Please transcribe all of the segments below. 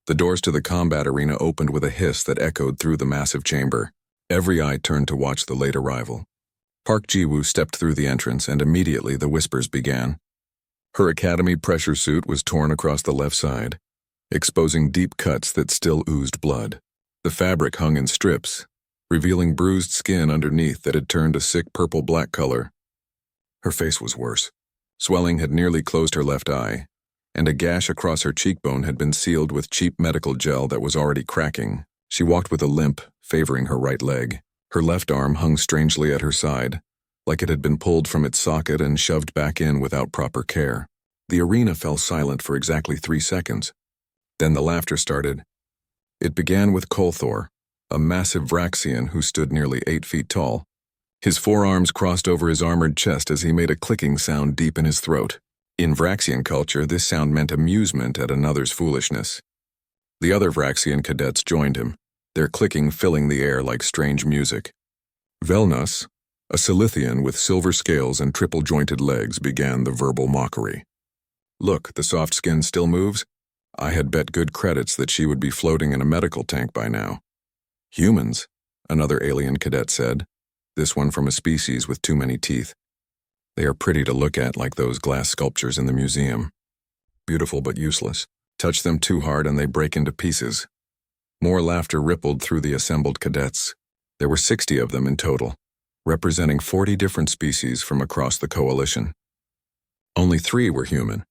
The doors to the combat arena opened with a hiss that echoed through the massive chamber. Every eye turned to watch the late arrival. Park Ji-woo stepped through the entrance, and immediately the whispers began. Her academy pressure suit was torn across the left side, exposing deep cuts that still oozed blood. The fabric hung in strips, revealing bruised skin underneath that had turned a sick purple-black color. Her face was worse. Swelling had nearly closed her left eye, and a gash across her cheekbone had been sealed with cheap medical gel that was already cracking. She walked with a limp, favoring her right leg. Her left arm hung strangely at her side, like it had been pulled from its socket and shoved back in without proper care. The arena fell silent for exactly 3 seconds. Then the laughter started. It began with Kolthor, a massive Vraxian who stood nearly 8 feet tall. His forearms crossed over his armored chest as he made a clicking sound deep in his throat. In Vraxian culture, this sound meant amusement at another's foolishness. The other Vraxian cadets joined him, their clicking filling the air like strange music. Velnus, a Silithian with silver scales and triple-jointed legs, began the verbal mockery. "Look, the soft skin still moves? I had bet good credits that she would be floating in a medical tank by now." "Humans," another alien cadet said, this one from a species with too many teeth. "They are pretty to look at, like those glass sculptures in the museum. Beautiful but useless. Touch them too hard and they break into pieces." More laughter rippled through the assembled cadets. There were 60 of them in total, representing 40 different species from across the coalition. Only 3 were human.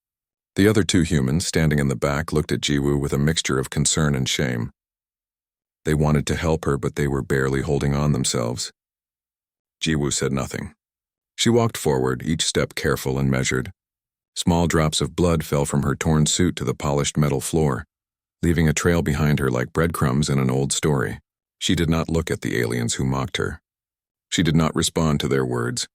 The other 2 humans, standing in the back, looked at Ji-woo with a mixture of concern and shame. They wanted to help her, but they were barely holding on themselves. Ji-woo said nothing. She walked forward, each step careful and measured. Small drops of blood fell from her torn suit to the polished metal floor, leaving a trail behind her like breadcrumbs in an old story. She did not look at the aliens who mocked her. She did not respond to their words.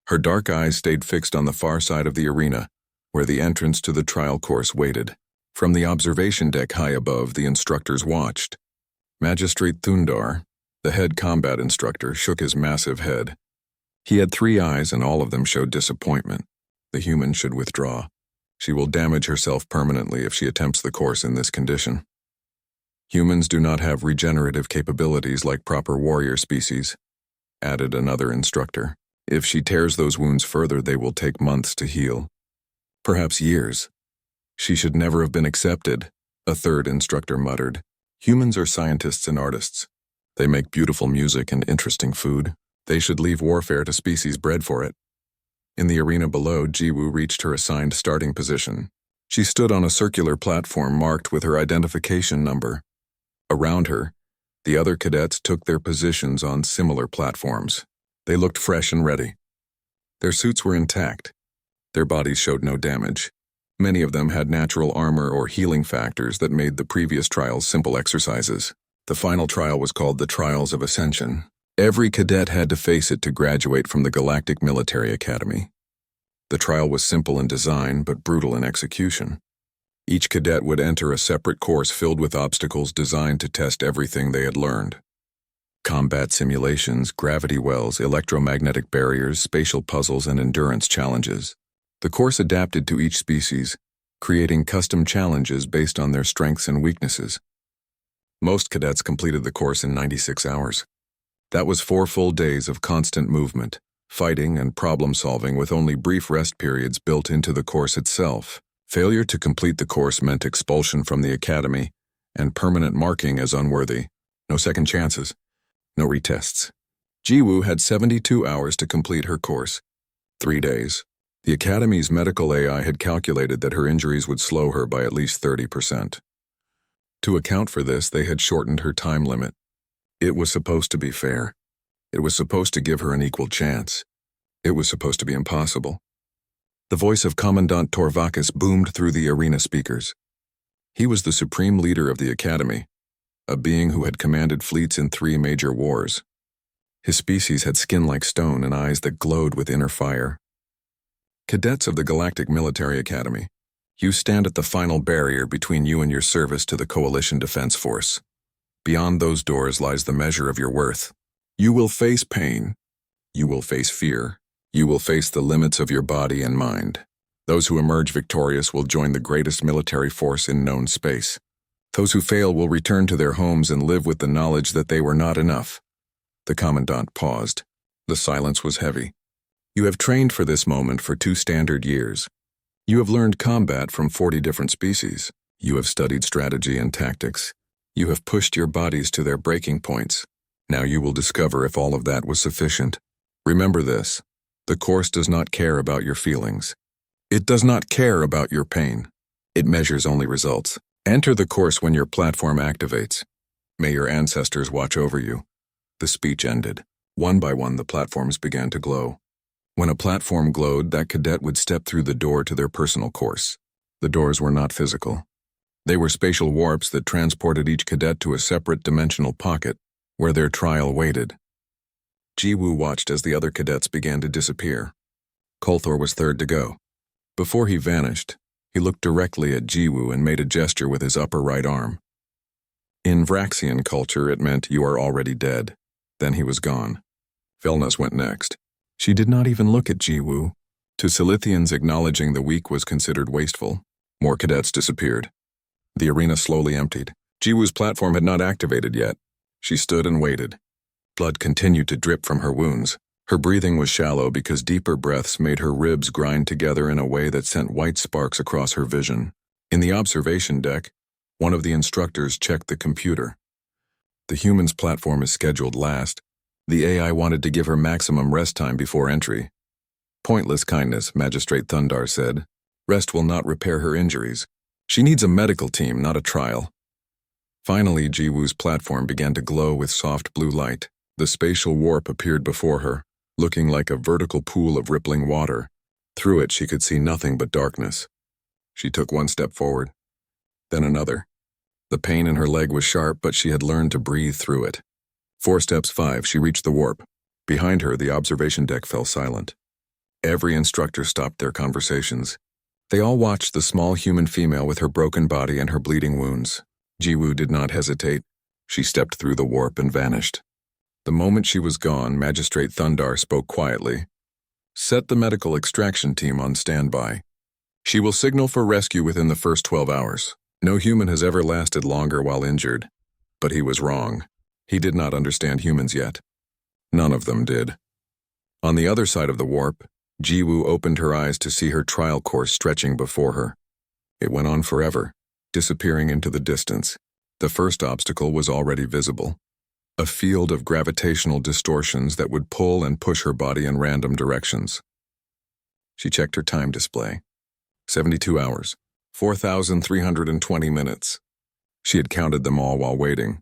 Her dark eyes stayed fixed on the far side of the arena, where the entrance to the trial course waited. From the observation deck high above, the instructors watched. Magistrate Thundar, the head combat instructor, shook his massive head. He had 3 eyes, and all of them showed disappointment. The human should withdraw. She will damage herself permanently if she attempts the course in this condition. Humans do not have regenerative capabilities like proper warrior species, added another instructor. If she tears those wounds further, they will take months to heal. Perhaps years. She should never have been accepted, a third instructor muttered. Humans are scientists and artists. They make beautiful music and interesting food. They should leave warfare to species bred for it. In the arena below, Ji-woo reached her assigned starting position. She stood on a circular platform marked with her identification number. Around her, the other cadets took their positions on similar platforms. They looked fresh and ready. Their suits were intact. Their bodies showed no damage. Many of them had natural armor or healing factors that made the previous trials simple exercises. The final trial was called the Trials of Ascension. Every cadet had to face it to graduate from the Galactic Military Academy. The trial was simple in design, but brutal in execution. Each cadet would enter a separate course filled with obstacles designed to test everything they had learned. Combat simulations, gravity wells, electromagnetic barriers, spatial puzzles, and endurance challenges. The course adapted to each species, creating custom challenges based on their strengths and weaknesses. Most cadets completed the course in 96 hours. That was 4 full days of constant movement, fighting, and problem-solving with only brief rest periods built into the course itself. Failure to complete the course meant expulsion from the academy and permanent marking as unworthy. No second chances. No retests. Ji-woo had 72 hours to complete her course. 3 days. The Academy's medical AI had calculated that her injuries would slow her by at least 30%. To account for this, they had shortened her time limit. It was supposed to be fair. It was supposed to give her an equal chance. It was supposed to be impossible. The voice of Commandant Torvakis boomed through the arena speakers. He was the supreme leader of the Academy, a being who had commanded fleets in 3 major wars. His species had skin like stone and eyes that glowed with inner fire. Cadets of the Galactic Military Academy, you stand at the final barrier between you and your service to the Coalition Defense Force. Beyond those doors lies the measure of your worth. You will face pain. You will face fear. You will face the limits of your body and mind. Those who emerge victorious will join the greatest military force in known space. Those who fail will return to their homes and live with the knowledge that they were not enough. The commandant paused. The silence was heavy. You have trained for this moment for 2 standard years. You have learned combat from 40 different species. You have studied strategy and tactics. You have pushed your bodies to their breaking points. Now you will discover if all of that was sufficient. Remember this. The course does not care about your feelings. It does not care about your pain. It measures only results. Enter the course when your platform activates. May your ancestors watch over you. The speech ended. One by one, the platforms began to glow. When a platform glowed, that cadet would step through the door to their personal course. The doors were not physical. They were spatial warps that transported each cadet to a separate dimensional pocket where their trial waited. Jiwoo watched as the other cadets began to disappear. Kolthor was third to go. Before he vanished, he looked directly at Jiwoo and made a gesture with his upper right arm. In Vraxian culture, it meant you are already dead. Then he was gone. Velnus went next. She did not even look at Jiwoo. To Silithians, acknowledging the weak was considered wasteful. More cadets disappeared. The arena slowly emptied. Jiwoo's platform had not activated yet. She stood and waited. Blood continued to drip from her wounds. Her breathing was shallow because deeper breaths made her ribs grind together in a way that sent white sparks across her vision. In the observation deck, one of the instructors checked the computer. The human's platform is scheduled last. The AI wanted to give her maximum rest time before entry. Pointless kindness, Magistrate Thundar said. Rest will not repair her injuries. She needs a medical team, not a trial. Finally, Jiwoo's platform began to glow with soft blue light. The spatial warp appeared before her, looking like a vertical pool of rippling water. Through it, she could see nothing but darkness. She took one step forward, then another. The pain in her leg was sharp, but she had learned to breathe through it. 4 steps 5, she reached the warp. Behind her, the observation deck fell silent. Every instructor stopped their conversations. They all watched the small human female with her broken body and her bleeding wounds. Jiwoo did not hesitate. She stepped through the warp and vanished. The moment she was gone, Magistrate Thundar spoke quietly. Set the medical extraction team on standby. She will signal for rescue within the first 12 hours. No human has ever lasted longer while injured. But he was wrong. He did not understand humans yet. None of them did. On the other side of the warp, Jiwoo opened her eyes to see her trial course stretching before her. It went on forever, disappearing into the distance. The first obstacle was already visible. A field of gravitational distortions that would pull and push her body in random directions. She checked her time display. 72 hours, 4,320 minutes. She had counted them all while waiting.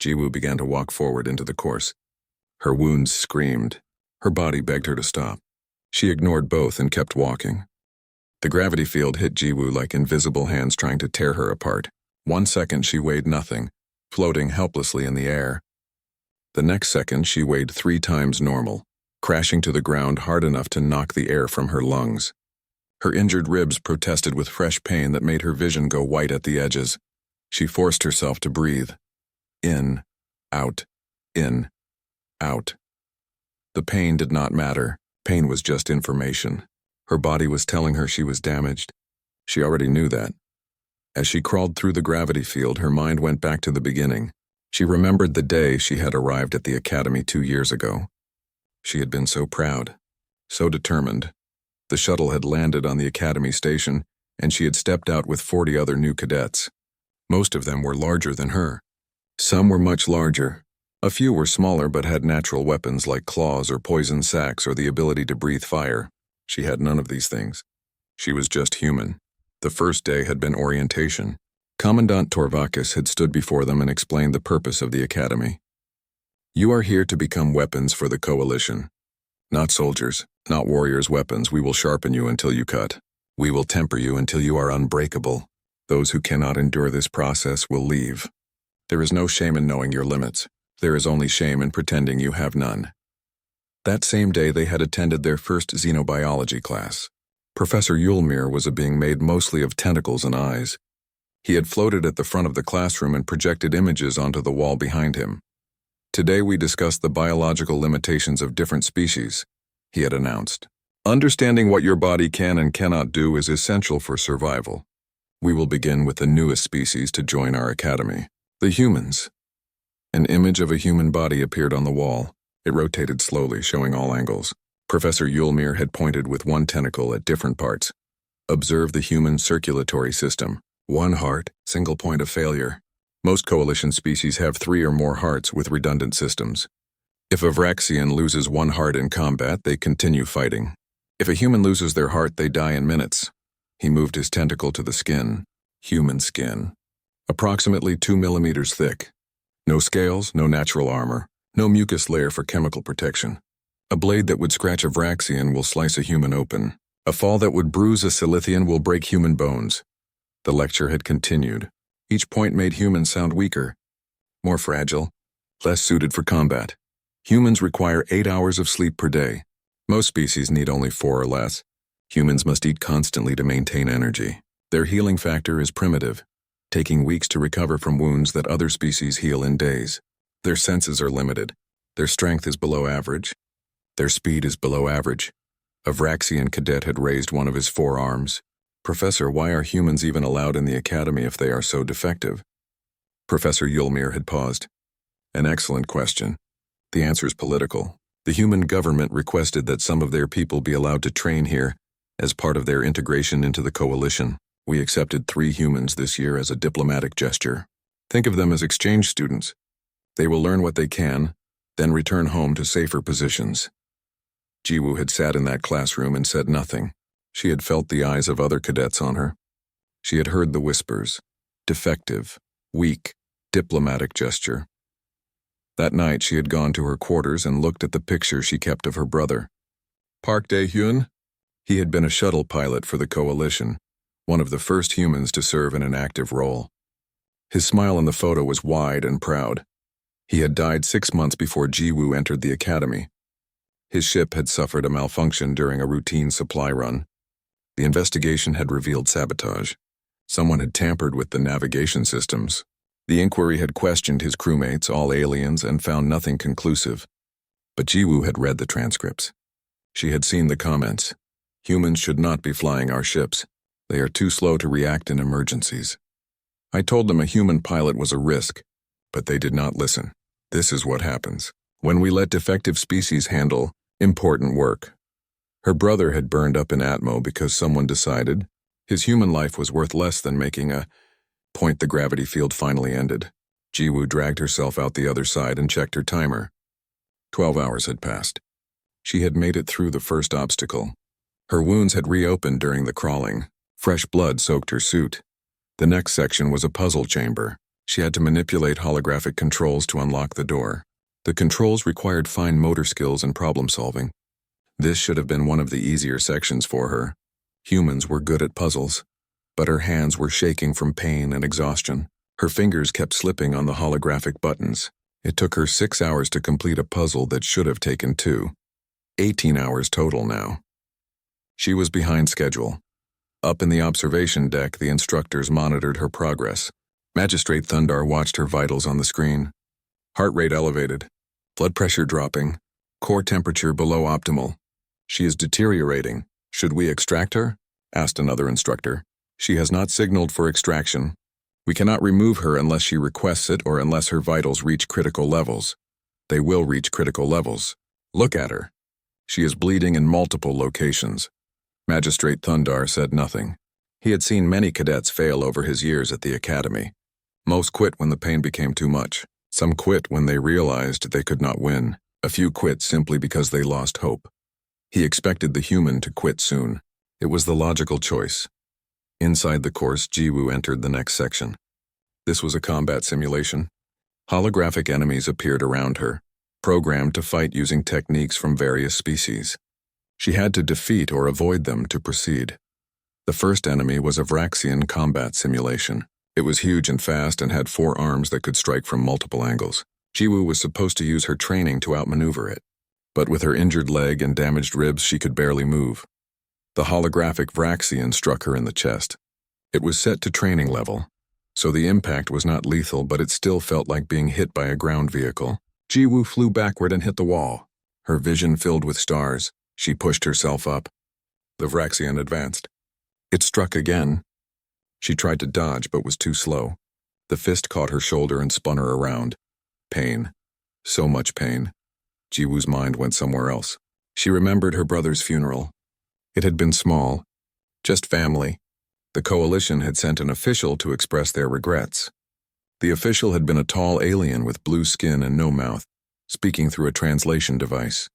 Jiwoo began to walk forward into the course. Her wounds screamed. Her body begged her to stop. She ignored both and kept walking. The gravity field hit Jiwoo like invisible hands trying to tear her apart. 1 second she weighed nothing, floating helplessly in the air. The next second she weighed 3 times normal, crashing to the ground hard enough to knock the air from her lungs. Her injured ribs protested with fresh pain that made her vision go white at the edges. She forced herself to breathe. In, out, in, out. The pain did not matter. Pain was just information. Her body was telling her she was damaged. She already knew that. As she crawled through the gravity field, her mind went back to the beginning. She remembered the day she had arrived at the academy 2 years ago. She had been so proud, so determined. The shuttle had landed on the academy station, and she had stepped out with 40 other new cadets. Most of them were larger than her. Some were much larger. A few were smaller but had natural weapons like claws or poison sacs or the ability to breathe fire. She had none of these things. She was just human. The first day had been orientation. Commandant Torvakis had stood before them and explained the purpose of the academy. You are here to become weapons for the coalition. Not soldiers, not warriors' weapons. We will sharpen you until you cut. We will temper you until you are unbreakable. Those who cannot endure this process will leave. There is no shame in knowing your limits. There is only shame in pretending you have none. That same day they had attended their first xenobiology class. Professor Yulmir was a being made mostly of tentacles and eyes. He had floated at the front of the classroom and projected images onto the wall behind him. Today we discussed the biological limitations of different species, he had announced. Understanding what your body can and cannot do is essential for survival. We will begin with the newest species to join our academy, the humans. An image of a human body appeared on the wall. It rotated slowly, showing all angles. Professor Yulmir had pointed with one tentacle at different parts. Observe the human circulatory system. One heart, single point of failure. Most coalition species have 3 or more hearts with redundant systems. If a Vraxian loses one heart in combat, they continue fighting. If a human loses their heart, they die in minutes. He moved his tentacle to the skin. Human skin. Approximately 2 millimeters thick. No scales, no natural armor, no mucus layer for chemical protection. A blade that would scratch a Vraxian will slice a human open. A fall that would bruise a Silithian will break human bones. The lecture had continued. Each point made humans sound weaker, more fragile, less suited for combat. Humans require 8 hours of sleep per day. Most species need only 4 or less. Humans must eat constantly to maintain energy. Their healing factor is primitive, taking weeks to recover from wounds that other species heal in days. Their senses are limited. Their strength is below average. Their speed is below average. A Vraxian cadet had raised one of his 4 arms. Professor, why are humans even allowed in the academy if they are so defective? Professor Yulmir had paused. An excellent question. The answer is political. The human government requested that some of their people be allowed to train here as part of their integration into the coalition. We accepted 3 humans this year as a diplomatic gesture. Think of them as exchange students. They will learn what they can, then return home to safer positions. Jiwoo had sat in that classroom and said nothing. She had felt the eyes of other cadets on her. She had heard the whispers. Defective, weak, diplomatic gesture. That night she had gone to her quarters and looked at the picture she kept of her brother. Park Dae-hyun? He had been a shuttle pilot for the coalition, one of the first humans to serve in an active role. His smile in the photo was wide and proud. He had died 6 months before Jiwoo entered the academy. His ship had suffered a malfunction during a routine supply run. The investigation had revealed sabotage. Someone had tampered with the navigation systems. The inquiry had questioned his crewmates, all aliens, and found nothing conclusive. But Jiwoo had read the transcripts. She had seen the comments. Humans should not be flying our ships. They are too slow to react in emergencies. I told them a human pilot was a risk, but they did not listen. This is what happens when we let defective species handle important work. Her brother had burned up in Atmo because someone decided his human life was worth less than making a point. The gravity field finally ended. Jiwoo dragged herself out the other side and checked her timer. 12 hours had passed. She had made it through the first obstacle. Her wounds had reopened during the crawling. Fresh blood soaked her suit. The next section was a puzzle chamber. She had to manipulate holographic controls to unlock the door. The controls required fine motor skills and problem solving. This should have been one of the easier sections for her. Humans were good at puzzles, but her hands were shaking from pain and exhaustion. Her fingers kept slipping on the holographic buttons. It took her 6 hours to complete a puzzle that should have taken 2. 18 hours total now. She was behind schedule. Up in the observation deck, the instructors monitored her progress. Magistrate Thundar watched her vitals on the screen. Heart rate elevated, blood pressure dropping, core temperature below optimal. She is deteriorating. Should we extract her? Asked another instructor. She has not signaled for extraction. We cannot remove her unless she requests it or unless her vitals reach critical levels. They will reach critical levels. Look at her. She is bleeding in multiple locations. Magistrate Thundar said nothing. He had seen many cadets fail over his years at the academy. Most quit when the pain became too much. Some quit when they realized they could not win. A few quit simply because they lost hope. He expected the human to quit soon. It was the logical choice. Inside the course, Jiwoo entered the next section. This was a combat simulation. Holographic enemies appeared around her, programmed to fight using techniques from various species. She had to defeat or avoid them to proceed. The first enemy was a Vraxian combat simulation. It was huge and fast and had 4 arms that could strike from multiple angles. Jiwoo was supposed to use her training to outmaneuver it. But with her injured leg and damaged ribs, she could barely move. The holographic Vraxian struck her in the chest. It was set to training level, so the impact was not lethal, but it still felt like being hit by a ground vehicle. Jiwoo flew backward and hit the wall. Her vision filled with stars. She pushed herself up. The Vraxian advanced. It struck again. She tried to dodge but was too slow. The fist caught her shoulder and spun her around. Pain. So much pain. Jiwoo's mind went somewhere else. She remembered her brother's funeral. It had been small. Just family. The coalition had sent an official to express their regrets. The official had been a tall alien with blue skin and no mouth, speaking through a translation device.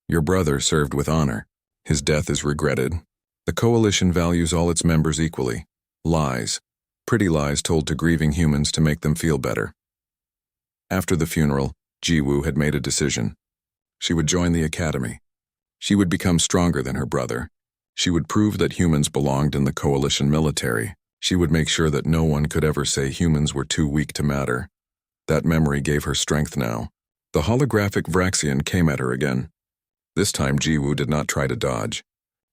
Your brother served with honor. His death is regretted. The coalition values all its members equally. Lies. Pretty lies told to grieving humans to make them feel better. After the funeral, Jiwoo had made a decision. She would join the academy. She would become stronger than her brother. She would prove that humans belonged in the coalition military. She would make sure that no one could ever say humans were too weak to matter. That memory gave her strength now. The holographic Vraxian came at her again. This time Jiwoo did not try to dodge.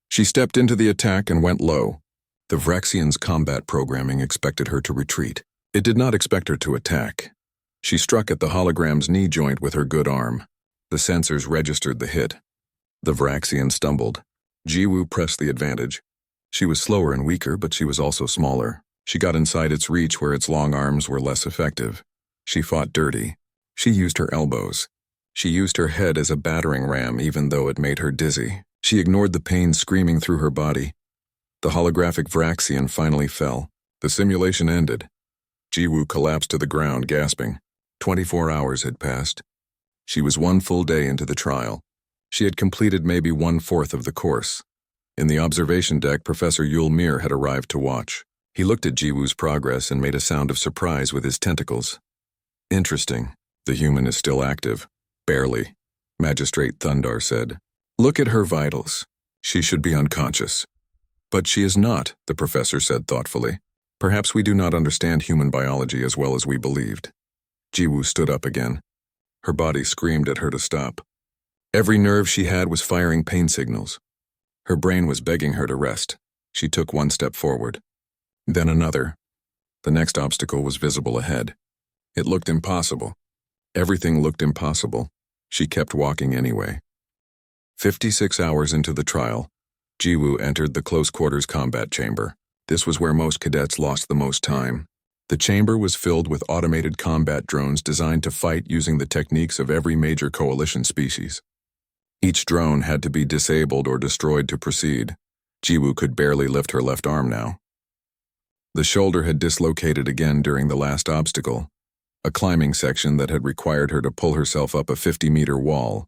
She stepped into the attack and went low. The Vraxian's combat programming expected her to retreat. It did not expect her to attack. She struck at the hologram's knee joint with her good arm. The sensors registered the hit. The Vraxian stumbled. Jiwoo pressed the advantage. She was slower and weaker, but she was also smaller. She got inside its reach where its long arms were less effective. She fought dirty. She used her elbows. She used her head as a battering ram even though it made her dizzy. She ignored the pain screaming through her body. The holographic Vraxian finally fell. The simulation ended. Jiwoo collapsed to the ground, gasping. 24 hours had passed. She was 1 full day into the trial. She had completed maybe 1/4 of the course. In the observation deck, Professor Yulmir had arrived to watch. He looked at Jiwoo's progress and made a sound of surprise with his tentacles. Interesting. The human is still active. Barely. Magistrate Thundar said. Look at her vitals. She should be unconscious. But she is not, the professor said thoughtfully. Perhaps we do not understand human biology as well as we believed. Jiwoo stood up again. Her body screamed at her to stop. Every nerve she had was firing pain signals. Her brain was begging her to rest. She took 1 step forward. Then another. The next obstacle was visible ahead. It looked impossible. Everything looked impossible. She kept walking anyway. 56 hours into the trial, Jiwoo entered the close-quarters combat chamber. This was where most cadets lost the most time. The chamber was filled with automated combat drones designed to fight using the techniques of every major coalition species. Each drone had to be disabled or destroyed to proceed. Jiwoo could barely lift her left arm now. The shoulder had dislocated again during the last obstacle, a climbing section that had required her to pull herself up a 50-meter wall.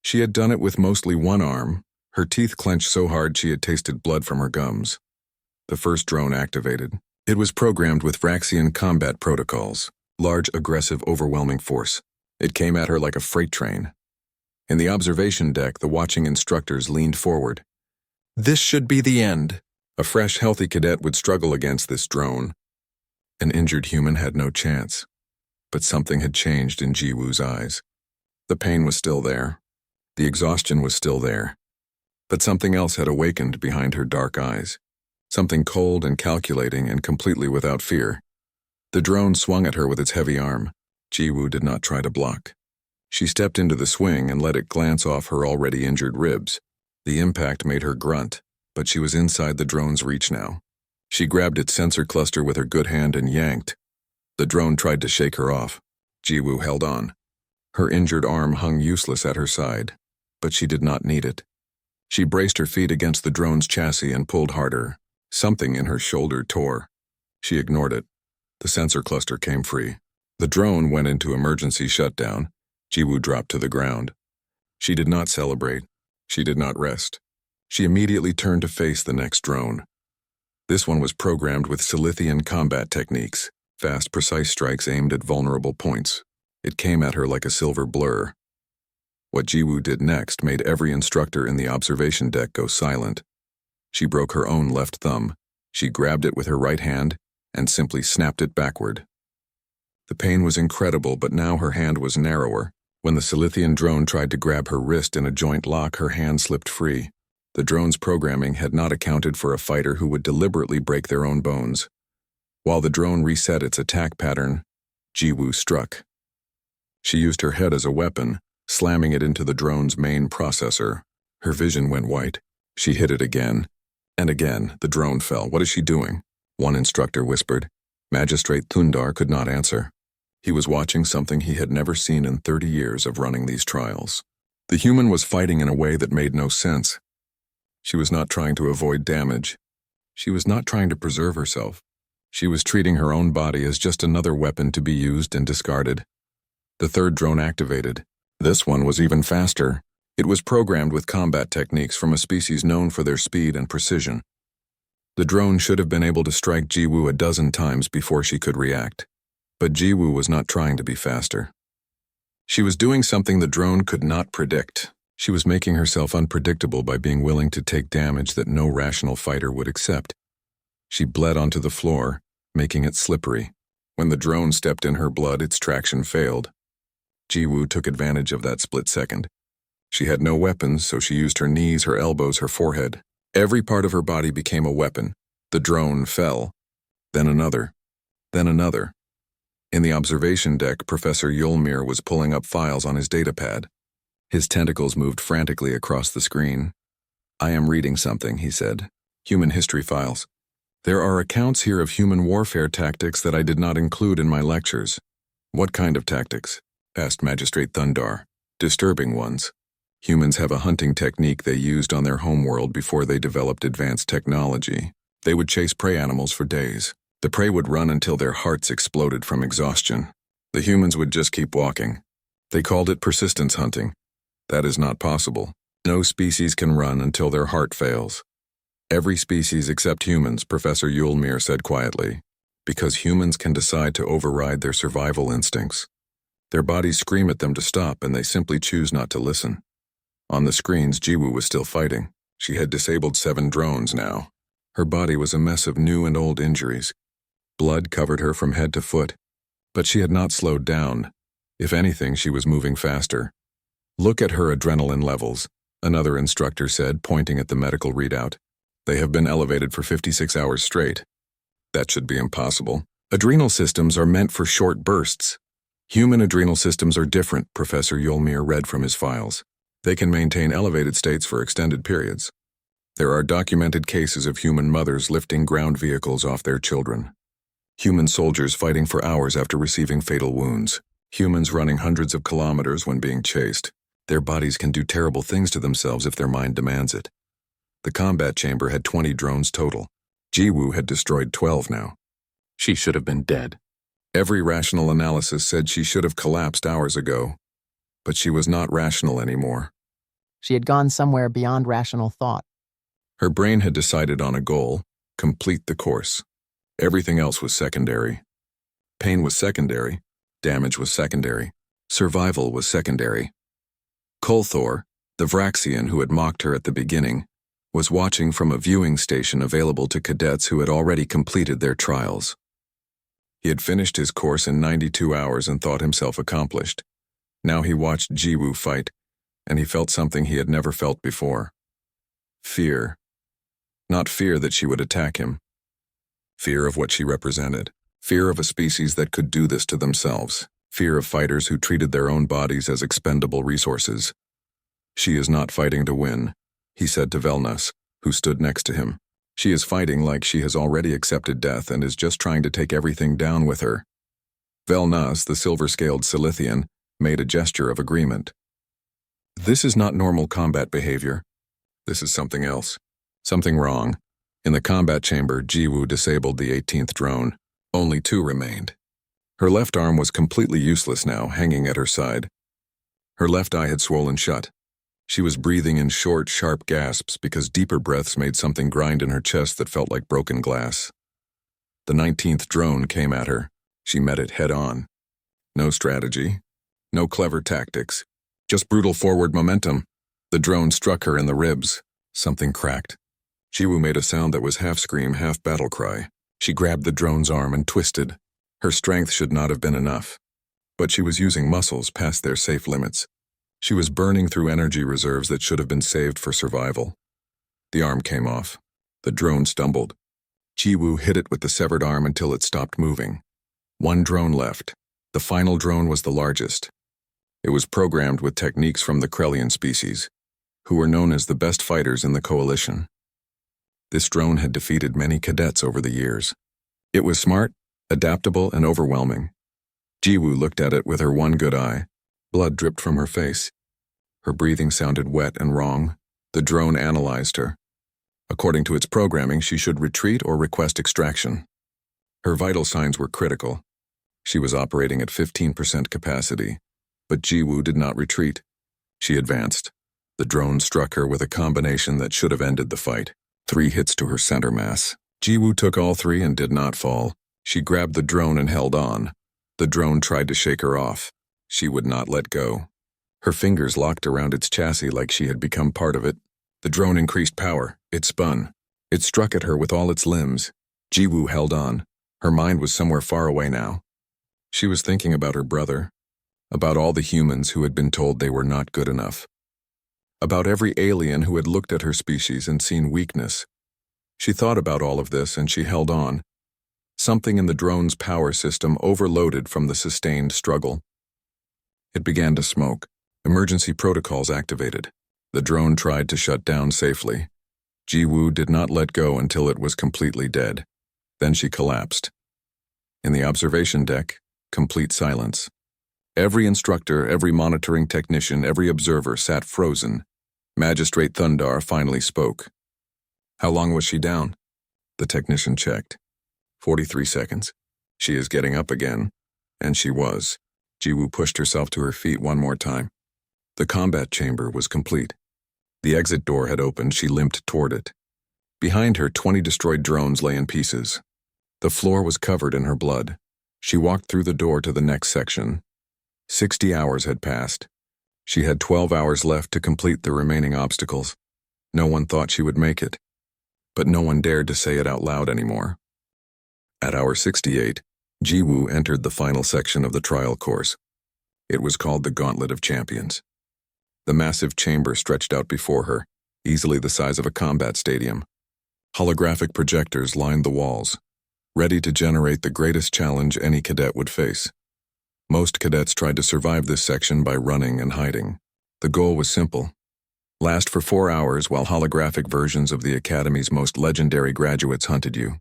She had done it with mostly one arm. Her teeth clenched so hard she had tasted blood from her gums. The first drone activated. It was programmed with Vraxian combat protocols, large, aggressive, overwhelming force. It came at her like a freight train. In the observation deck, the watching instructors leaned forward. This should be the end. A fresh, healthy cadet would struggle against this drone. An injured human had no chance. But something had changed in Jiwoo's eyes. The pain was still there. The exhaustion was still there. But something else had awakened behind her dark eyes. Something cold and calculating and completely without fear. The drone swung at her with its heavy arm. Jiwoo did not try to block. She stepped into the swing and let it glance off her already injured ribs. The impact made her grunt, but she was inside the drone's reach now. She grabbed its sensor cluster with her good hand and yanked. The drone tried to shake her off. Jiwoo held on. Her injured arm hung useless at her side, but she did not need it. She braced her feet against the drone's chassis and pulled harder. Something in her shoulder tore. She ignored it. The sensor cluster came free. The drone went into emergency shutdown. Jiwoo dropped to the ground. She did not celebrate. She did not rest. She immediately turned to face the next drone. This one was programmed with Silithian combat techniques, fast, precise strikes aimed at vulnerable points. It came at her like a silver blur. What Jiwoo did next made every instructor in the observation deck go silent. She broke her own left thumb. She grabbed it with her right hand and simply snapped it backward. The pain was incredible, but now her hand was narrower. When the Silithian drone tried to grab her wrist in a joint lock, her hand slipped free. The drone's programming had not accounted for a fighter who would deliberately break their own bones. While the drone reset its attack pattern, Jiwoo struck. She used her head as a weapon, slamming it into the drone's main processor. Her vision went white. She hit it again. And again, the drone fell. What is she doing? one instructor whispered. Magistrate Thundar could not answer. He was watching something he had never seen in 30 years of running these trials. The human was fighting in a way that made no sense. She was not trying to avoid damage. She was not trying to preserve herself. She was treating her own body as just another weapon to be used and discarded. The third drone activated. This one was even faster. It was programmed with combat techniques from a species known for their speed and precision. The drone should have been able to strike Jiwoo a dozen times before she could react. But Jiwoo was not trying to be faster. She was doing something the drone could not predict. She was making herself unpredictable by being willing to take damage that no rational fighter would accept. She bled onto the floor, making it slippery. When the drone stepped in her blood, its traction failed. Jiwoo took advantage of that split second. She had no weapons, so she used her knees, her elbows, her forehead. Every part of her body became a weapon. The drone fell. Then another. Then another. In the observation deck, Professor Yulmir was pulling up files on his datapad. His tentacles moved frantically across the screen. "I am reading something," he said. "Human history files. There are accounts here of human warfare tactics that I did not include in my lectures." "What kind of tactics?" asked Magistrate Thundar. "Disturbing ones. Humans have a hunting technique they used on their homeworld before they developed advanced technology. They would chase prey animals for days. The prey would run until their hearts exploded from exhaustion. The humans would just keep walking. They called it persistence hunting. That is not possible. No species can run until their heart fails. Every species except humans, Professor Yulmir said quietly, because humans can decide to override their survival instincts. Their bodies scream at them to stop, and they simply choose not to listen. On the screens, Jiwoo was still fighting. She had disabled 7 drones now. Her body was a mess of new and old injuries. Blood covered her from head to foot. But she had not slowed down. If anything, she was moving faster. "Look at her adrenaline levels," another instructor said, pointing at the medical readout. "They have been elevated for 56 hours straight. That should be impossible. Adrenal systems are meant for short bursts. Human adrenal systems are different," Professor Yulmir read from his files. "They can maintain elevated states for extended periods. There are documented cases of human mothers lifting ground vehicles off their children. Human soldiers fighting for hours after receiving fatal wounds. Humans running hundreds of kilometers when being chased. Their bodies can do terrible things to themselves if their mind demands it." The combat chamber had 20 drones total. Jiwoo had destroyed 12 now. She should have been dead. Every rational analysis said she should have collapsed hours ago. But she was not rational anymore. She had gone somewhere beyond rational thought. Her brain had decided on a goal: complete the course. Everything else was secondary. Pain was secondary. Damage was secondary. Survival was secondary. Kolthor, the Vraxian who had mocked her at the beginning, was watching from a viewing station available to cadets who had already completed their trials. He had finished his course in 92 hours and thought himself accomplished. Now he watched Jiwoo fight, and he felt something he had never felt before. Fear. Not fear that she would attack him. Fear of what she represented. Fear of a species that could do this to themselves. Fear of fighters who treated their own bodies as expendable resources. "She is not fighting to win," he said to Velnas, who stood next to him. "She is fighting like she has already accepted death and is just trying to take everything down with her." Velnas, the silver-scaled Silithian, made a gesture of agreement. "This is not normal combat behavior. This is something else. Something wrong." In the combat chamber, Jiwoo disabled the 18th drone. Only 2 remained. Her left arm was completely useless now, hanging at her side. Her left eye had swollen shut. She was breathing in short, sharp gasps because deeper breaths made something grind in her chest that felt like broken glass. The 19th drone came at her. She met it head-on. No strategy. No clever tactics. Just brutal forward momentum. The drone struck her in the ribs. Something cracked. Jiwoo made a sound that was half scream, half battle cry. She grabbed the drone's arm and twisted. Her strength should not have been enough. But she was using muscles past their safe limits. She was burning through energy reserves that should have been saved for survival. The arm came off. The drone stumbled. Jiwoo hit it with the severed arm until it stopped moving. 1 drone left. The final drone was the largest. It was programmed with techniques from the Krellian species, who were known as the best fighters in the coalition. This drone had defeated many cadets over the years. It was smart, adaptable, and overwhelming. Jiwoo looked at it with her one good eye. Blood dripped from her face. Her breathing sounded wet and wrong. The drone analyzed her. According to its programming, she should retreat or request extraction. Her vital signs were critical. She was operating at 15% capacity, but Jiwoo did not retreat. She advanced. The drone struck her with a combination that should have ended the fight. 3 hits to her center mass. Jiwoo took all 3 and did not fall. She grabbed the drone and held on. The drone tried to shake her off. She would not let go. Her fingers locked around its chassis like she had become part of it. The drone increased power. It spun. It struck at her with all its limbs. Jiwoo held on. Her mind was somewhere far away now. She was thinking about her brother, about all the humans who had been told they were not good enough, about every alien who had looked at her species and seen weakness. She thought about all of this and she held on. Something in the drone's power system overloaded from the sustained struggle. It began to smoke. Emergency protocols activated. The drone tried to shut down safely. Jiwoo did not let go until it was completely dead. Then she collapsed. In the observation deck, complete silence. Every instructor, every monitoring technician, every observer sat frozen. Magistrate Thundar finally spoke. How long was she down? The technician checked. 43 seconds. She is getting up again. And she was. Jiwoo pushed herself to her feet one more time. The combat chamber was complete. The exit door had opened. She limped toward it. Behind her, 20 destroyed drones lay in pieces. The floor was covered in her blood. She walked through the door to the next section. 60 hours had passed. She had 12 hours left to complete the remaining obstacles. No one thought she would make it. But no one dared to say it out loud anymore. At hour 68, Jiwoo entered the final section of the trial course. It was called the Gauntlet of Champions. The massive chamber stretched out before her, easily the size of a combat stadium. Holographic projectors lined the walls, ready to generate the greatest challenge any cadet would face. Most cadets tried to survive this section by running and hiding. The goal was simple. Last for 4 hours while holographic versions of the Academy's most legendary graduates hunted you.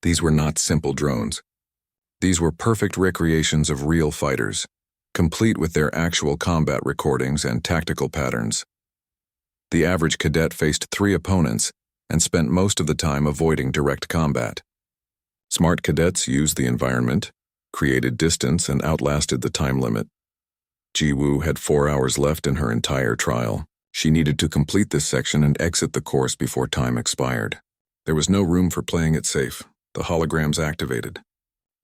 These were not simple drones. These were perfect recreations of real fighters, complete with their actual combat recordings and tactical patterns. The average cadet faced 3 opponents and spent most of the time avoiding direct combat. Smart cadets used the environment, created distance, and outlasted the time limit. Jiwoo had 4 hours left in her entire trial. She needed to complete this section and exit the course before time expired. There was no room for playing it safe. The holograms activated.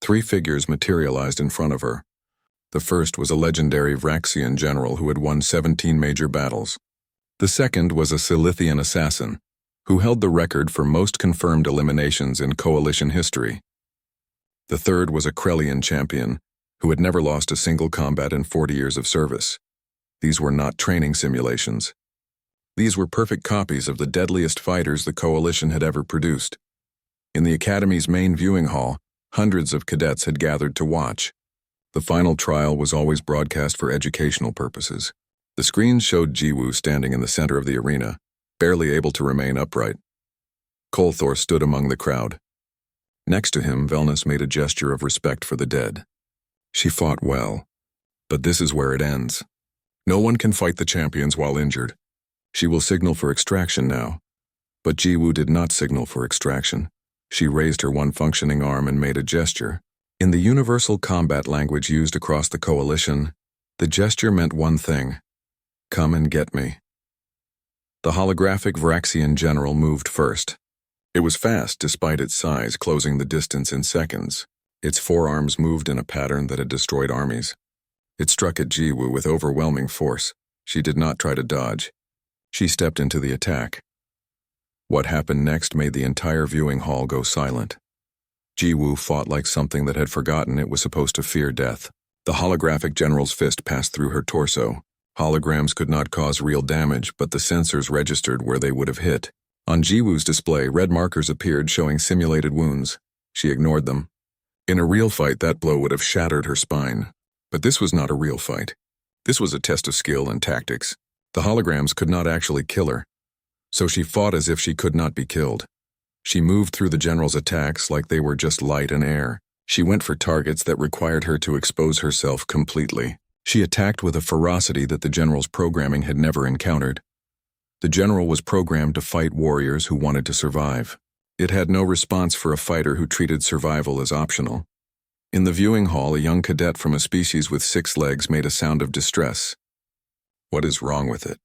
3 figures materialized in front of her. The first was a legendary Vraxian general who had won 17 major battles. The second was a Silithian assassin, who held the record for most confirmed eliminations in Coalition history. The third was a Krellian champion, who had never lost a single combat in 40 years of service. These were not training simulations. These were perfect copies of the deadliest fighters the Coalition had ever produced. In the Academy's main viewing hall, hundreds of cadets had gathered to watch. The final trial was always broadcast for educational purposes. The screens showed Jiwoo standing in the center of the arena, barely able to remain upright. Kolthor stood among the crowd. Next to him, Velnus made a gesture of respect for the dead. She fought well, but this is where it ends. No one can fight the champions while injured. She will signal for extraction now. But Jiwoo did not signal for extraction. She raised her one functioning arm and made a gesture. In the universal combat language used across the Coalition, the gesture meant one thing: come and get me. The holographic Vraxian general moved first. It was fast despite its size, closing the distance in seconds. Its forearms moved in a pattern that had destroyed armies. It struck at Jiwoo with overwhelming force. She did not try to dodge. She stepped into the attack. What happened next made the entire viewing hall go silent. Jiwoo fought like something that had forgotten it was supposed to fear death. The holographic general's fist passed through her torso. Holograms could not cause real damage, but the sensors registered where they would have hit. On Jiwoo's display, red markers appeared showing simulated wounds. She ignored them. In a real fight, that blow would have shattered her spine. But this was not a real fight. This was a test of skill and tactics. The holograms could not actually kill her, so she fought as if she could not be killed. She moved through the general's attacks like they were just light and air. She went for targets that required her to expose herself completely. She attacked with a ferocity that the general's programming had never encountered. The general was programmed to fight warriors who wanted to survive. It had no response for a fighter who treated survival as optional. In the viewing hall, a young cadet from a species with 6 legs made a sound of distress. What is wrong with it?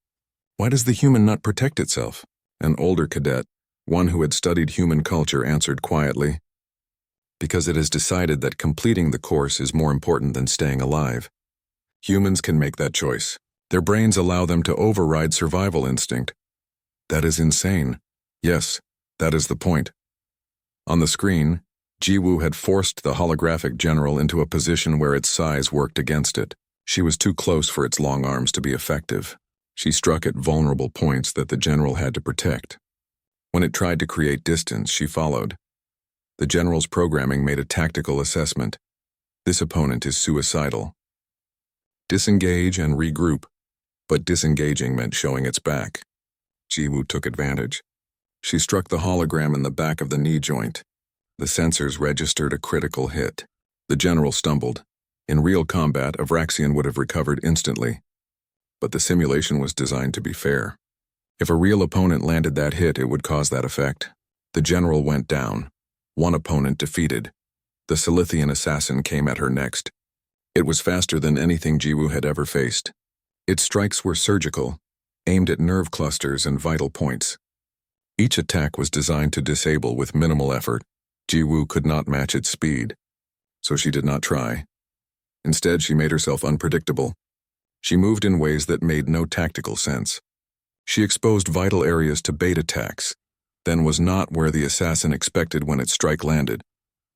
Why does the human not protect itself? An older cadet, one who had studied human culture, answered quietly. Because it has decided that completing the course is more important than staying alive. Humans can make that choice. Their brains allow them to override survival instinct. That is insane. Yes, that is the point. On the screen, Jiwoo had forced the holographic general into a position where its size worked against it. She was too close for its long arms to be effective. She struck at vulnerable points that the general had to protect. When it tried to create distance, she followed. The general's programming made a tactical assessment. This opponent is suicidal. Disengage and regroup. But disengaging meant showing its back. Jiwoo took advantage. She struck the hologram in the back of the knee joint. The sensors registered a critical hit. The general stumbled. In real combat, a Vraxian would have recovered instantly. But the simulation was designed to be fair. If a real opponent landed that hit, it would cause that effect. The general went down. One opponent defeated. The Silithian assassin came at her next. It was faster than anything Jiwoo had ever faced. Its strikes were surgical, aimed at nerve clusters and vital points. Each attack was designed to disable with minimal effort. Jiwoo could not match its speed, so she did not try. Instead, she made herself unpredictable. She moved in ways that made no tactical sense. She exposed vital areas to bait attacks, then was not where the assassin expected when its strike landed.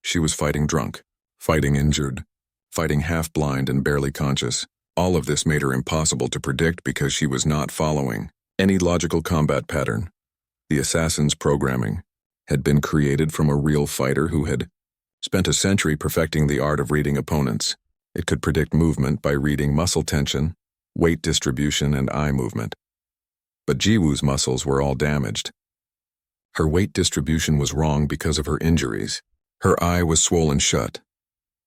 She was fighting drunk, fighting injured, fighting half-blind and barely conscious. All of this made her impossible to predict because she was not following any logical combat pattern. The assassin's programming had been created from a real fighter who had spent a century perfecting the art of reading opponents. It could predict movement by reading muscle tension, weight distribution, and eye movement. But Jiwoo's muscles were all damaged. Her weight distribution was wrong because of her injuries. Her eye was swollen shut.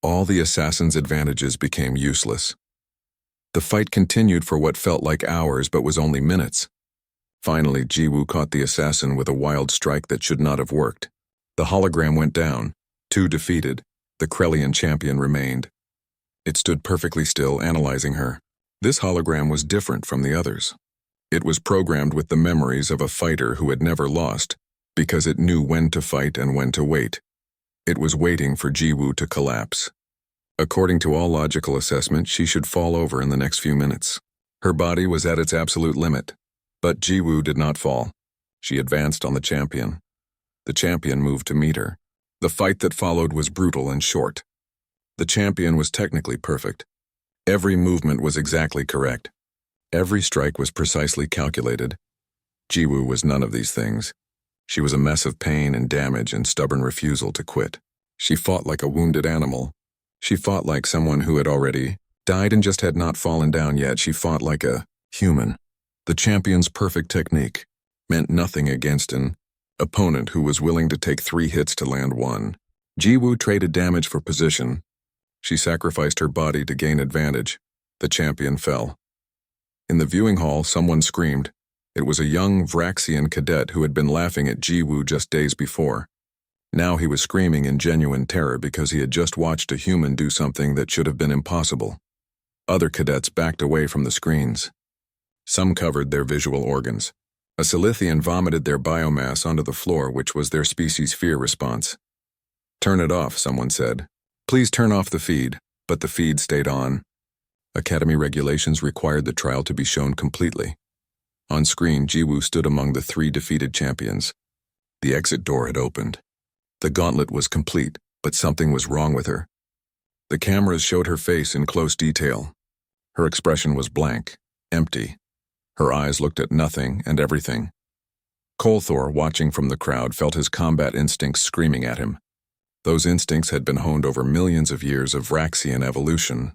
All the assassin's advantages became useless. The fight continued for what felt like hours but was only minutes. Finally, Jiwoo caught the assassin with a wild strike that should not have worked. The hologram went down. 2 defeated. The Krellian champion remained. It stood perfectly still, analyzing her. This hologram was different from the others. It was programmed with the memories of a fighter who had never lost, because it knew when to fight and when to wait. It was waiting for Jiwoo to collapse. According to all logical assessment, she should fall over in the next few minutes. Her body was at its absolute limit. But Jiwoo did not fall. She advanced on the champion. The champion moved to meet her. The fight that followed was brutal and short. The champion was technically perfect. Every movement was exactly correct. Every strike was precisely calculated. Jiwoo was none of these things. She was a mess of pain and damage and stubborn refusal to quit. She fought like a wounded animal. She fought like someone who had already died and just had not fallen down yet. She fought like a human. The champion's perfect technique meant nothing against an opponent who was willing to take 3 hits to land 1. Jiwoo traded damage for position. She sacrificed her body to gain advantage. The champion fell. In the viewing hall, someone screamed. It was a young Vraxian cadet who had been laughing at Jiwoo just days before. Now he was screaming in genuine terror because he had just watched a human do something that should have been impossible. Other cadets backed away from the screens. Some covered their visual organs. A Silithian vomited their biomass onto the floor, which was their species' fear response. "Turn it off," someone said. "Please turn off the feed," but the feed stayed on. Academy regulations required the trial to be shown completely. On screen, Jiwoo stood among the 3 defeated champions. The exit door had opened. The gauntlet was complete, but something was wrong with her. The cameras showed her face in close detail. Her expression was blank, empty. Her eyes looked at nothing and everything. Kolthor, watching from the crowd, felt his combat instincts screaming at him. Those instincts had been honed over millions of years of Vraxian evolution.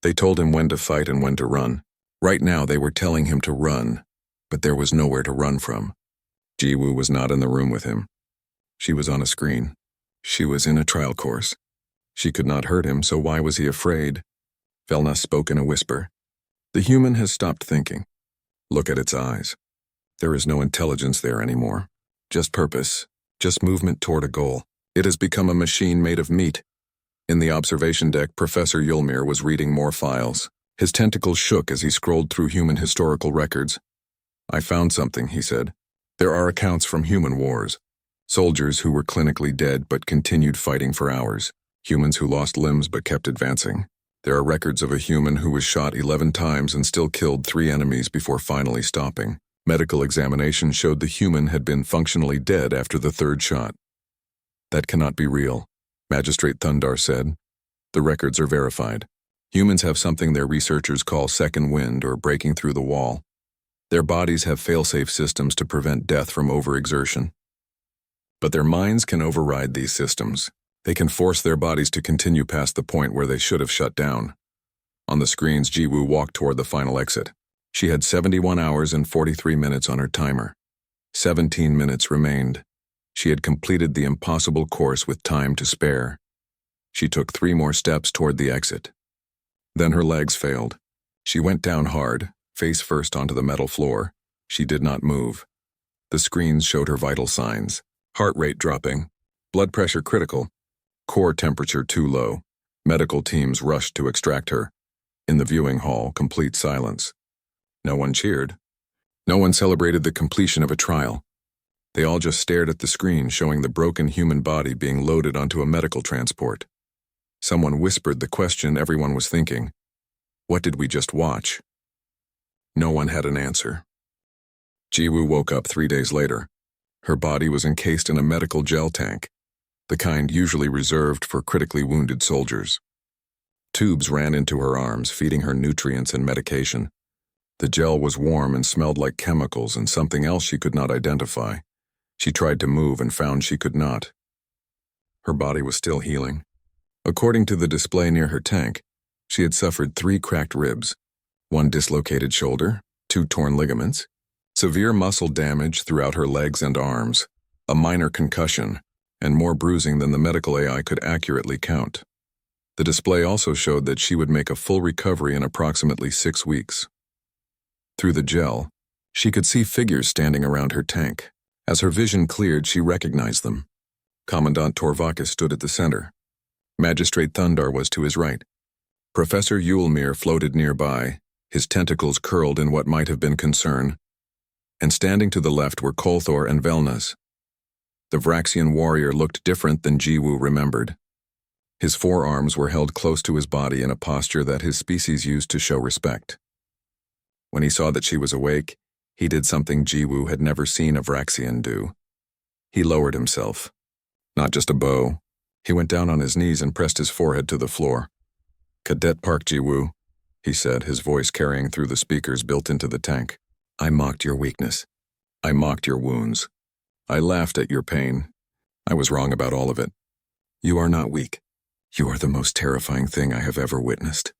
They told him when to fight and when to run. Right now they were telling him to run, but there was nowhere to run from. Jiwoo was not in the room with him. She was on a screen. She was in a trial course. She could not hurt him, so why was he afraid? Velna spoke in a whisper. The human has stopped thinking. Look at its eyes. There is no intelligence there anymore. Just purpose. Just movement toward a goal. It has become a machine made of meat. In the observation deck, Professor Yulmir was reading more files. His tentacles shook as he scrolled through human historical records. I found something, he said. There are accounts from human wars. Soldiers who were clinically dead but continued fighting for hours. Humans who lost limbs but kept advancing. There are records of a human who was shot 11 times and still killed 3 enemies before finally stopping. Medical examination showed the human had been functionally dead after the 3rd shot. That cannot be real, Magistrate Thundar said. The records are verified. Humans have something their researchers call second wind or breaking through the wall. Their bodies have fail-safe systems to prevent death from overexertion. But their minds can override these systems. They can force their bodies to continue past the point where they should have shut down. On the screens, Jiwoo walked toward the final exit. She had 71 hours and 43 minutes on her timer. 17 minutes remained. She had completed the impossible course with time to spare. She took 3 more steps toward the exit. Then her legs failed. She went down hard, face first onto the metal floor. She did not move. The screens showed her vital signs. Heart rate dropping. Blood pressure critical. Core temperature too low. Medical teams rushed to extract her. In the viewing hall, complete silence. No one cheered. No one celebrated the completion of a trial. They all just stared at the screen showing the broken human body being loaded onto a medical transport. Someone whispered the question everyone was thinking. What did we just watch? No one had an answer. Jiwoo woke up 3 days later. Her body was encased in a medical gel tank, the kind usually reserved for critically wounded soldiers. Tubes ran into her arms, feeding her nutrients and medication. The gel was warm and smelled like chemicals and something else she could not identify. She tried to move and found she could not. Her body was still healing. According to the display near her tank, she had suffered 3 cracked ribs, 1 dislocated shoulder, 2 torn ligaments, severe muscle damage throughout her legs and arms, a minor concussion, and more bruising than the medical AI could accurately count. The display also showed that she would make a full recovery in approximately 6 weeks. Through the gel, she could see figures standing around her tank. As her vision cleared, she recognized them. Commandant Torvakis stood at the center. Magistrate Thundar was to his right. Professor Yulmir floated nearby, his tentacles curled in what might have been concern. And standing to the left were Kolthor and Velnas. The Vraxian warrior looked different than Jiwoo remembered. His forearms were held close to his body in a posture that his species used to show respect. When he saw that she was awake, he did something Jiwoo had never seen a Vraxian do. He lowered himself. Not just a bow. He went down on his knees and pressed his forehead to the floor. Cadet Park Jiwoo, he said, his voice carrying through the speakers built into the tank. I mocked your weakness. I mocked your wounds. I laughed at your pain. I was wrong about all of it. You are not weak. You are the most terrifying thing I have ever witnessed.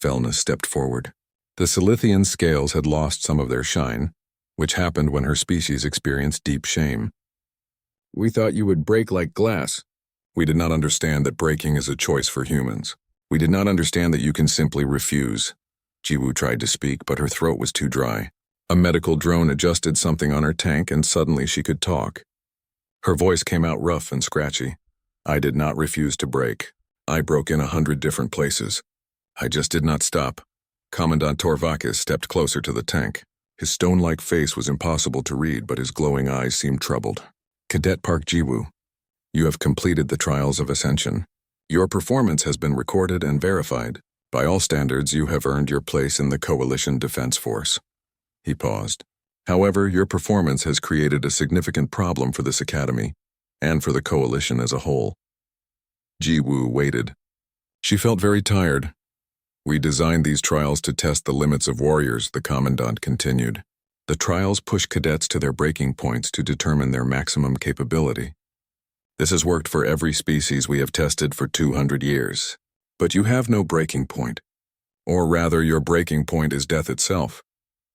Velna stepped forward. The Silithian scales had lost some of their shine, which happened when her species experienced deep shame. We thought you would break like glass. We did not understand that breaking is a choice for humans. We did not understand that you can simply refuse. Jiwoo tried to speak, but her throat was too dry. A medical drone adjusted something on her tank and suddenly she could talk. Her voice came out rough and scratchy. I did not refuse to break. I broke in 100 different places. I just did not stop. Commandant Torvakis stepped closer to the tank. His stone-like face was impossible to read, but his glowing eyes seemed troubled. Cadet Park Jiwoo, you have completed the trials of Ascension. Your performance has been recorded and verified. By all standards, you have earned your place in the Coalition Defense Force. He paused. However, your performance has created a significant problem for this academy, and for the Coalition as a whole. Jiwoo waited. She felt very tired. We designed these trials to test the limits of warriors, the Commandant continued. The trials push cadets to their breaking points to determine their maximum capability. This has worked for every species we have tested for 200 years. But you have no breaking point. Or rather, your breaking point is death itself,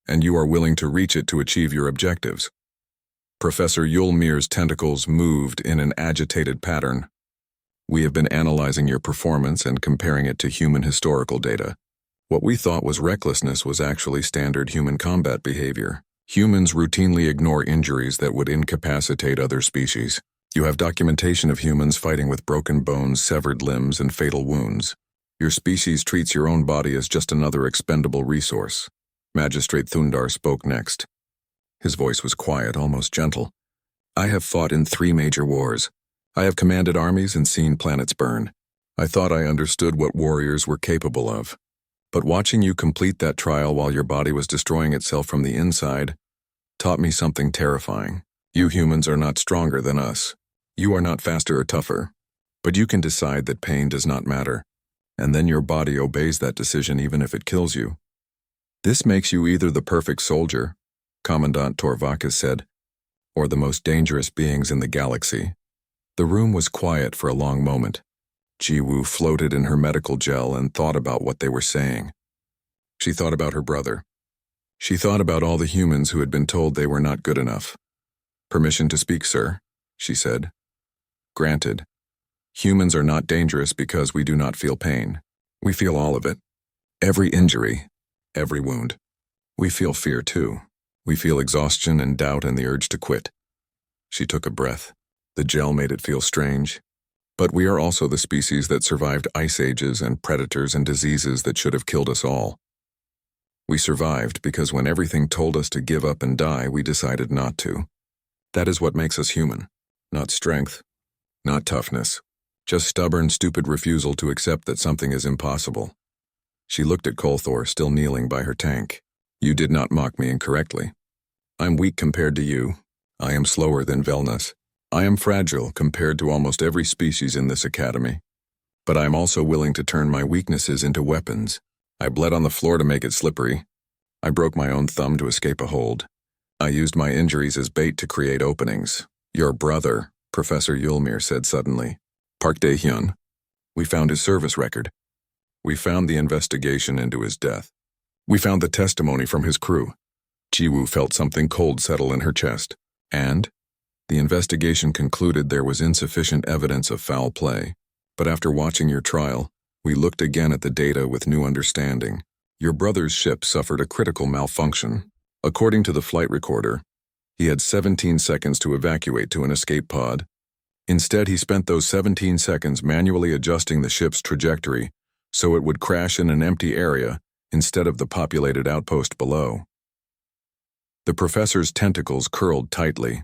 and you are willing to reach it to achieve your objectives. Professor Yulmir's tentacles moved in an agitated pattern. We have been analyzing your performance and comparing it to human historical data. What we thought was recklessness was actually standard human combat behavior. Humans routinely ignore injuries that would incapacitate other species. You have documentation of humans fighting with broken bones, severed limbs, and fatal wounds. Your species treats your own body as just another expendable resource. Magistrate Thundar spoke next. His voice was quiet, almost gentle. I have fought in 3 major wars. I have commanded armies and seen planets burn. I thought I understood what warriors were capable of. But watching you complete that trial while your body was destroying itself from the inside taught me something terrifying. You humans are not stronger than us. You are not faster or tougher. But you can decide that pain does not matter. And then your body obeys that decision even if it kills you. This makes you either the perfect soldier, Commandant Torvakis said, or the most dangerous beings in the galaxy. The room was quiet for a long moment. Jiwoo floated in her medical gel and thought about what they were saying. She thought about her brother. She thought about all the humans who had been told they were not good enough. Permission to speak, sir, she said. Granted. Humans are not dangerous because we do not feel pain. We feel all of it. Every injury, every wound. We feel fear too. We feel exhaustion and doubt and the urge to quit. She took a breath. The gel made it feel strange. But we are also the species that survived ice ages and predators and diseases that should have killed us all. We survived because when everything told us to give up and die, we decided not to. That is what makes us human. Not strength, not toughness. Just stubborn, stupid refusal to accept that something is impossible. She looked at Kolthor, still kneeling by her tank. You did not mock me incorrectly. I'm weak compared to you. I am slower than Velnus. I am fragile compared to almost every species in this academy. But I am also willing to turn my weaknesses into weapons. I bled on the floor to make it slippery. I broke my own thumb to escape a hold. I used my injuries as bait to create openings. Your brother, Professor Yulmir said suddenly. Park Dae-hyun. We found his service record. We found the investigation into his death. We found the testimony from his crew. Jiwoo felt something cold settle in her chest. And? The investigation concluded there was insufficient evidence of foul play. But after watching your trial, we looked again at the data with new understanding. Your brother's ship suffered a critical malfunction. According to the flight recorder, he had 17 seconds to evacuate to an escape pod. Instead, he spent those 17 seconds manually adjusting the ship's trajectory so it would crash in an empty area instead of the populated outpost below. The professor's tentacles curled tightly.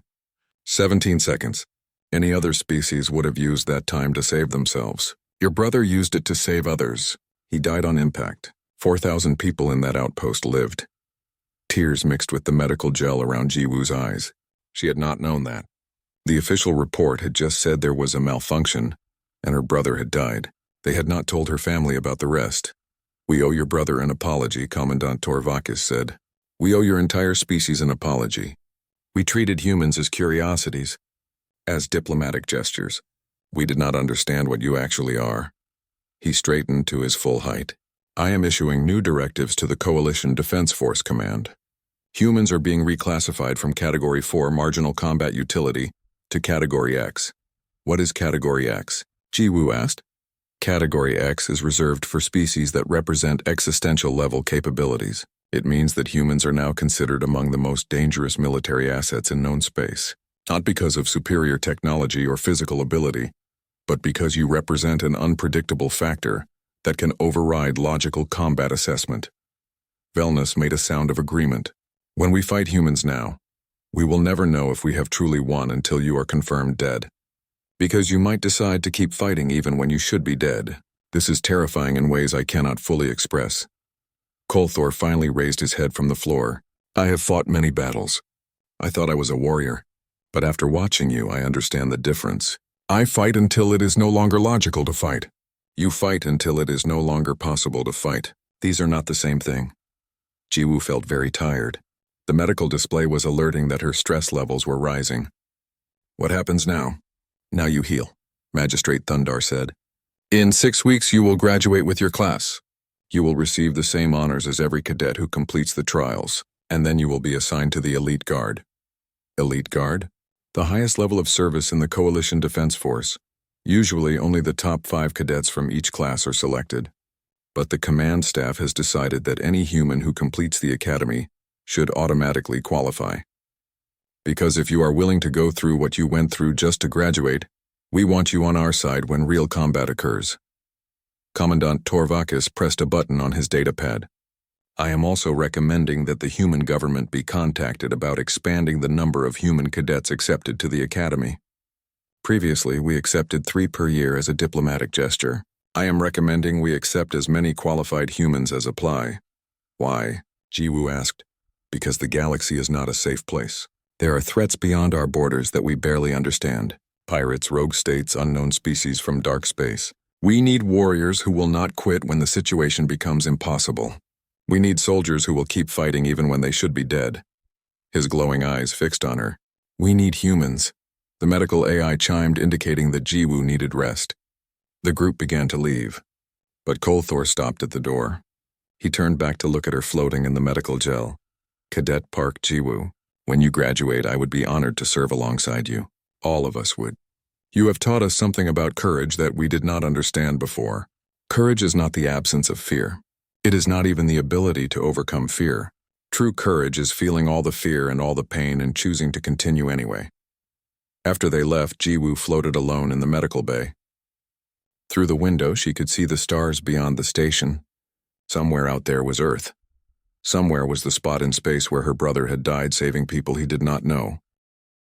17 seconds. Any other species would have used that time to save themselves. Your brother used it to save others. He died on impact. 4,000 people in that outpost lived. Tears mixed with the medical gel around Jiwoo's eyes. She had not known that. The official report had just said there was a malfunction, and her brother had died. They had not told her family about the rest. We owe your brother an apology, Commandant Torvakis said. We owe your entire species an apology. We treated humans as curiosities, as diplomatic gestures. We did not understand what you actually are. He straightened to his full height. I am issuing new directives to the Coalition Defense Force Command. Humans are being reclassified from Category 4 Marginal Combat Utility to Category X. What is Category X? Jiwoo asked. Category X is reserved for species that represent existential-level capabilities. It means that humans are now considered among the most dangerous military assets in known space, not because of superior technology or physical ability, but because you represent an unpredictable factor that can override logical combat assessment. Velnus made a sound of agreement. When we fight humans now, we will never know if we have truly won until you are confirmed dead. Because you might decide to keep fighting even when you should be dead. This is terrifying in ways I cannot fully express. Kolthor finally raised his head from the floor. I have fought many battles. I thought I was a warrior. But after watching you, I understand the difference. I fight until it is no longer logical to fight. You fight until it is no longer possible to fight. These are not the same thing. Jiwoo felt very tired. The medical display was alerting that her stress levels were rising. What happens now? Now you heal, Magistrate Thundar said. In 6 weeks you will graduate with your class. You will receive the same honors as every cadet who completes the trials, and then you will be assigned to the elite guard. Elite Guard? The highest level of service in the Coalition Defense Force. Usually only the top 5 cadets from each class are selected. But the command staff has decided that any human who completes the academy should automatically qualify. Because if you are willing to go through what you went through just to graduate, we want you on our side when real combat occurs. Commandant Torvakis pressed a button on his datapad. I am also recommending that the human government be contacted about expanding the number of human cadets accepted to the academy. Previously, we accepted 3 per year as a diplomatic gesture. I am recommending we accept as many qualified humans as apply. Why? Jiwoo asked. Because the galaxy is not a safe place. There are threats beyond our borders that we barely understand. Pirates, rogue states, unknown species from dark space. We need warriors who will not quit when the situation becomes impossible. We need soldiers who will keep fighting even when they should be dead. His glowing eyes fixed on her. We need humans. The medical AI chimed, indicating that Jiwoo needed rest. The group began to leave, but Kolthor stopped at the door. He turned back to look at her floating in the medical gel. Cadet Park Jiwoo, when you graduate, I would be honored to serve alongside you. All of us would. You have taught us something about courage that we did not understand before. Courage is not the absence of fear. It is not even the ability to overcome fear. True courage is feeling all the fear and all the pain and choosing to continue anyway. After they left, Jiwoo floated alone in the medical bay. Through the window, she could see the stars beyond the station. Somewhere out there was Earth. Somewhere was the spot in space where her brother had died saving people he did not know.